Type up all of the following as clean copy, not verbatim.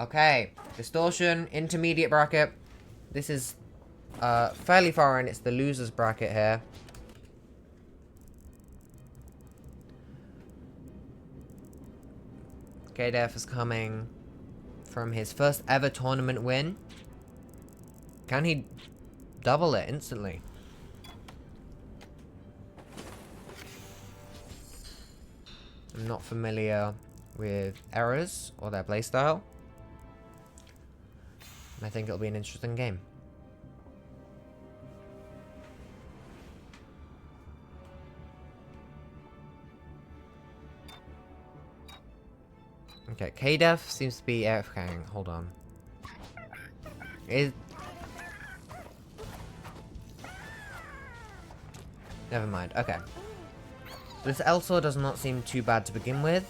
Okay, Distortion, intermediate bracket. This is fairly far in. It's the loser's bracket here. CadeF is coming from his first ever tournament win. Can he double it instantly? I'm not familiar with errors or their playstyle. I think it'll be an interesting game. Okay, CadeF seems to be AFKing. Hold on. Never mind. Okay. This Elsor does not seem too bad to begin with.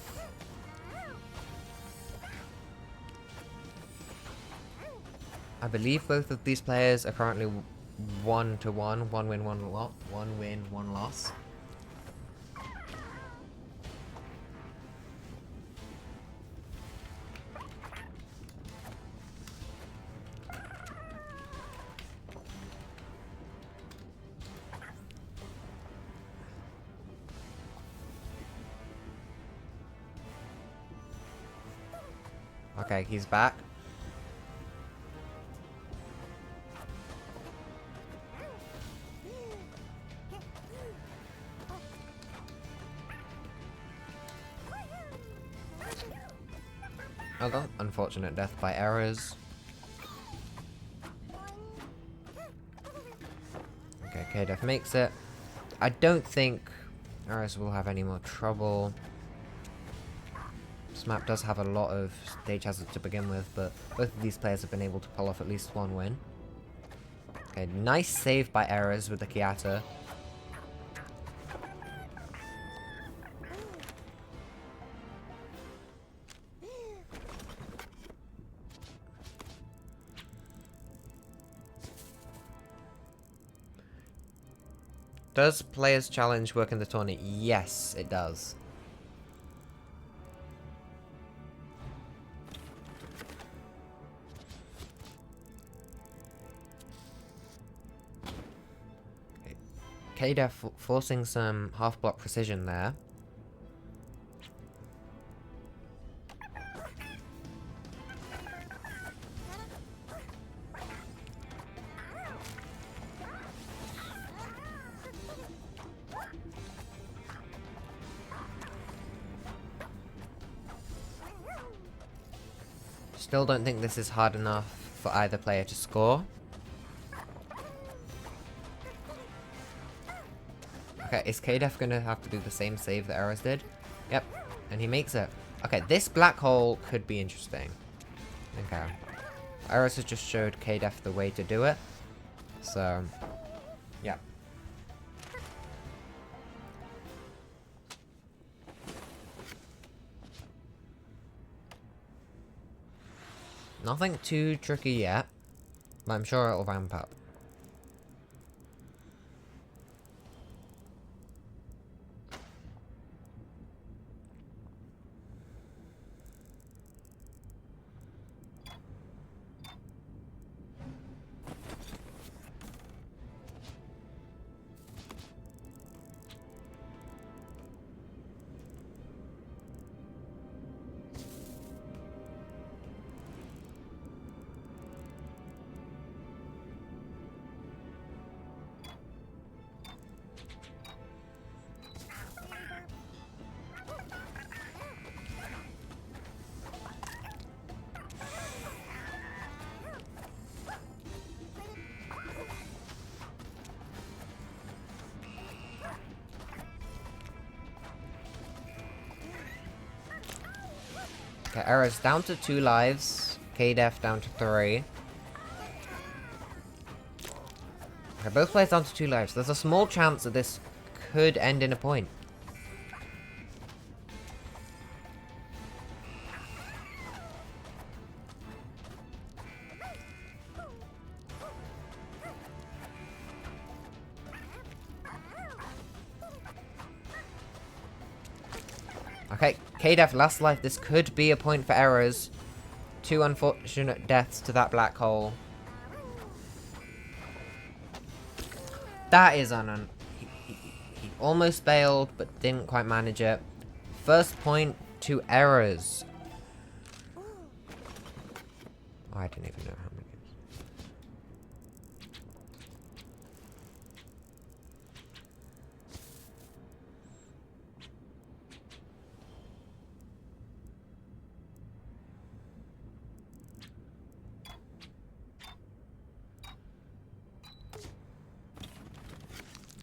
I believe both of these players are currently 1-1. One win, one loss. One win, one loss. Okay, he's back. Oh, unfortunate death by errors. Okay, CadeF makes it. I don't think errors will have any more trouble. This map does have a lot of stage hazards to begin with, but both of these players have been able to pull off at least one win. Okay, nice save by errors with the Kiata. Does Players Challenge work in the tournament? Yes, it does. Okay. CadeF forcing some half-block precision there. Still don't think this is hard enough for either player to score. Okay, is CadeF gonna have to do the same save that Eras did? Yep, and he makes it. Okay, this black hole could be interesting. Okay. Eras has just showed CadeF the way to do it. So, yeah. Nothing too tricky yet, but I'm sure it'll ramp up. Okay, Eras down to 2 lives. CadeF down to 3. Okay, both players down to 2 lives. There's a small chance that this could end in a point. Okay, CadeF last life. This could be a point for Errors. 2 unfortunate deaths to that black hole. That is he almost failed, but didn't quite manage it. First point to errors. Oh, I didn't even know how many.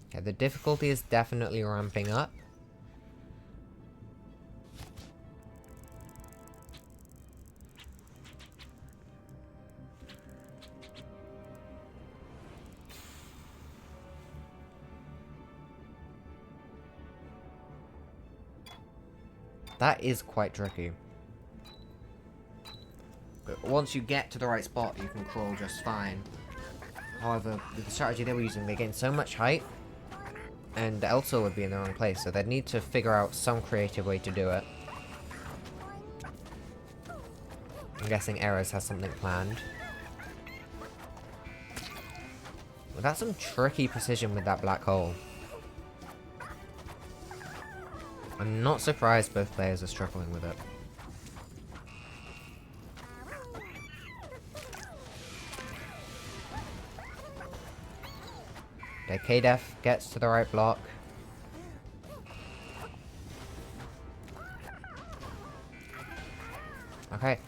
Okay, the difficulty is definitely ramping up. That is quite tricky. But once you get to the right spot, you can crawl just fine. However, with the strategy they were using, they gained so much height, and the L-Sword would be in the wrong place, so they'd need to figure out some creative way to do it. I'm guessing Errors has something planned. Well, that's some tricky precision with that black hole. I'm not surprised both players are struggling with it. Okay, CadeF gets to the right block. Okay,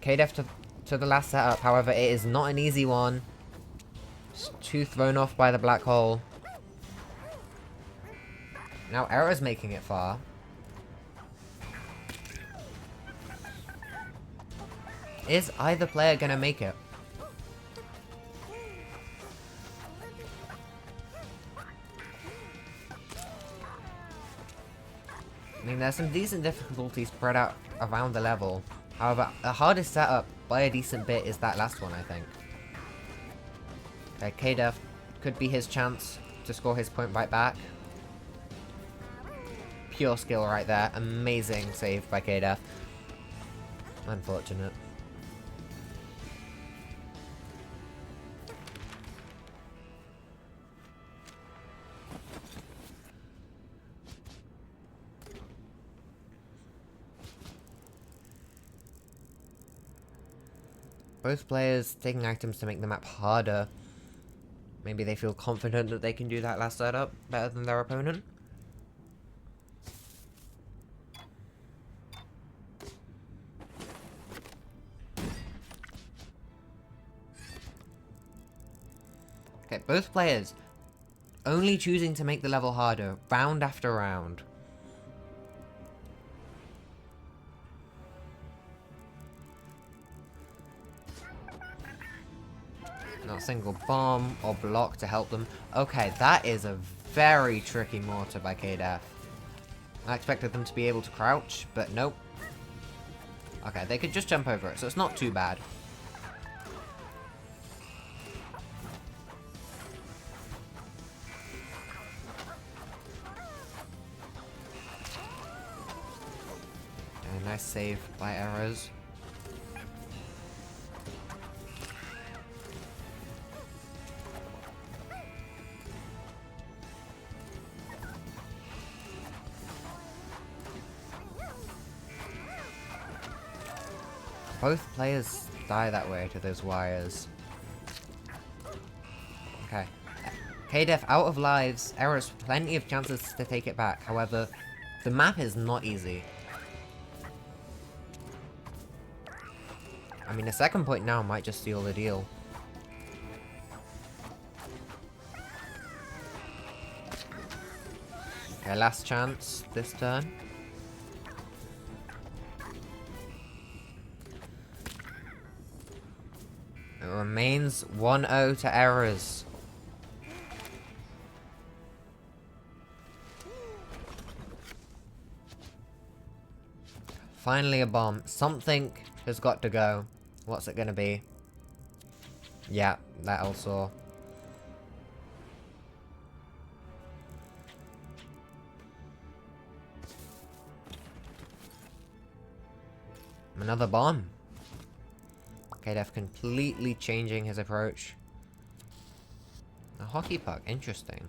CadeF to the last setup. However, it is not an easy one. Just too thrown off by the black hole. Now Error's making it far. Is either player gonna make it? I mean, there's some decent difficulty spread out around the level. However, the hardest setup by a decent bit is that last one, I think. Okay, CadeF could be his chance to score his point right back. Pure skill right there. Amazing save by CadeF. Unfortunate. Both players taking items to make the map harder. Maybe they feel confident that they can do that last setup better than their opponent. Okay, both players only choosing to make the level harder, round after round. Not a single bomb or block to help them. Okay, that is a very tricky mortar by CadeF. I expected them to be able to crouch, but nope. Okay, they could just jump over it, so it's not too bad. A nice save by Errors. Both players die that way to those wires. Okay. CadeF out of lives. Errors plenty of chances to take it back. However, the map is not easy. I mean, a second point now might just seal the deal. Okay, last chance this turn. It remains 1-0 to Errors. Finally a bomb. Something has got to go. What's it gonna be? Yeah, that also. Another bomb. CadeF completely changing his approach. A hockey puck, interesting.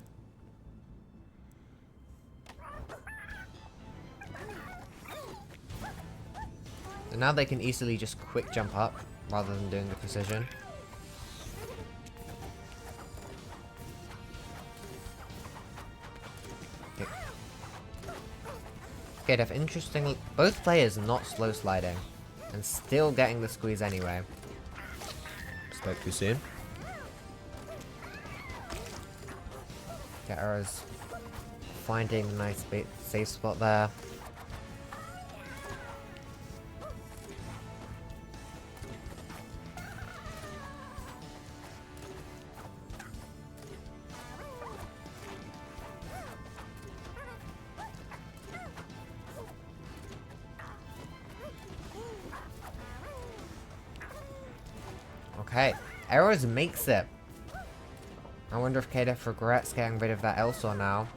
So now they can easily just quick jump up rather than doing the precision. Okay. CadeF, interestingly, both players not slow sliding and still getting the squeeze anyway. Spoke too soon. Okay, Arrow's finding a nice safe spot there. Okay, Arrows makes it. I wonder if CadeF regrets getting rid of that Elsaw now.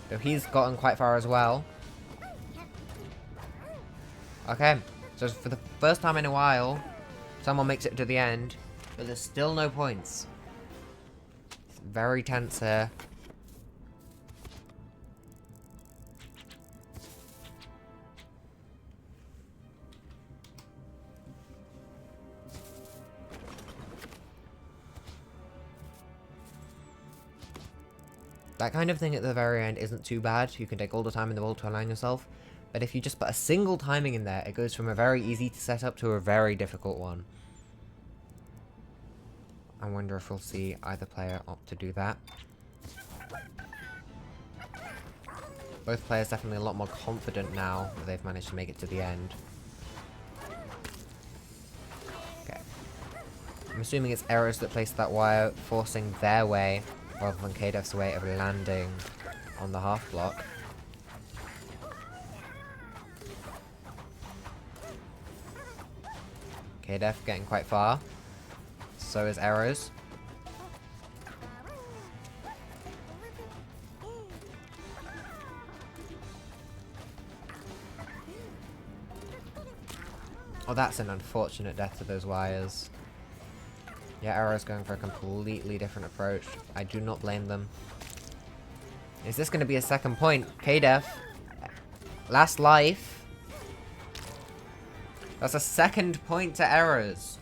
Though he's gotten quite far as well. Okay, so for the first time in a while, someone makes it to the end, but there's still no points. It's very tense here. That kind of thing at the very end isn't too bad. You can take all the time in the world to align yourself. But if you just put a single timing in there, it goes from a very easy to set up to a very difficult one. I wonder if we'll see either player opt to do that. Both players definitely a lot more confident now that they've managed to make it to the end. Okay. I'm assuming it's Arrows that placed that wire, forcing their way rather than CadeF's way of landing on the half block. CadeF getting quite far. So is Arrows. Oh, that's an unfortunate death to those wires. Yeah, Arrow's going for a completely different approach. I do not blame them. Is this going to be a second point? CadeF. Last life. That's a second point to Arrows.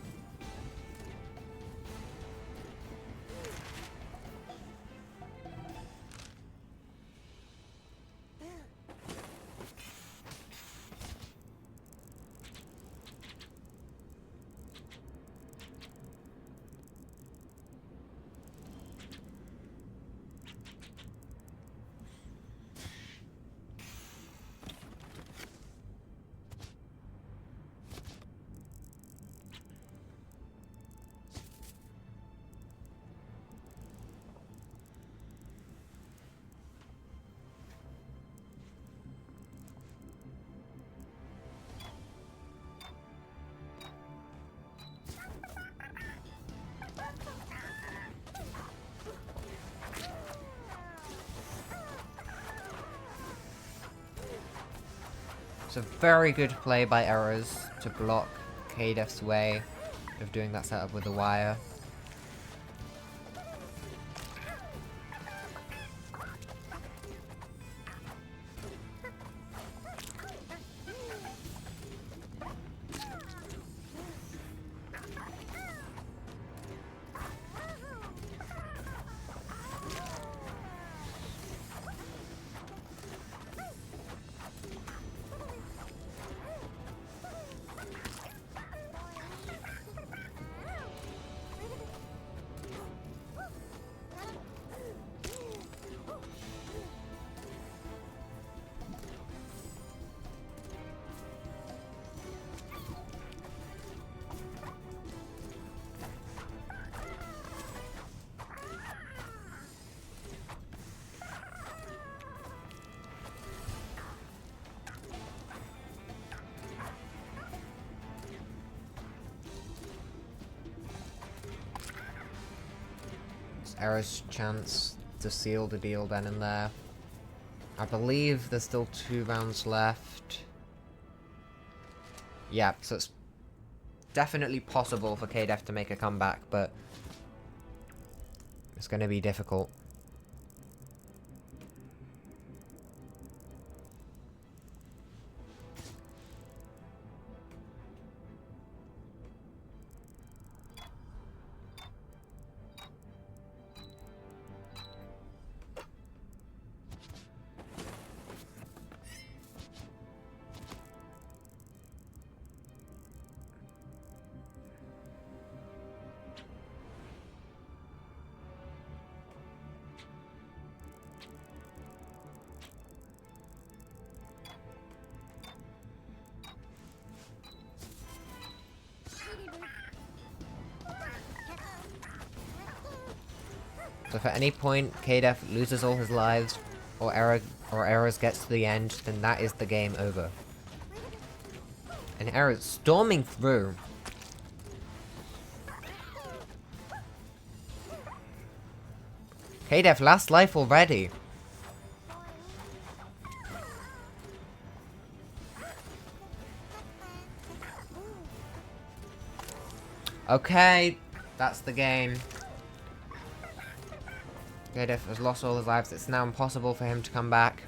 It's a very good play by Arrows to block CadeF's way of doing that setup with the wire. Arrow's chance to seal the deal then and there. I believe there's still 2 rounds left. Yeah, so it's definitely possible for CadeF to make a comeback, but it's going to be difficult. So if at any point CadeF loses all his lives, or Errors gets to the end, then that is the game over. And Errors storming through. CadeF last life already. Okay, that's the game. CadeF has lost all his lives. It's now impossible for him to come back.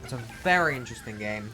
It's a very interesting game.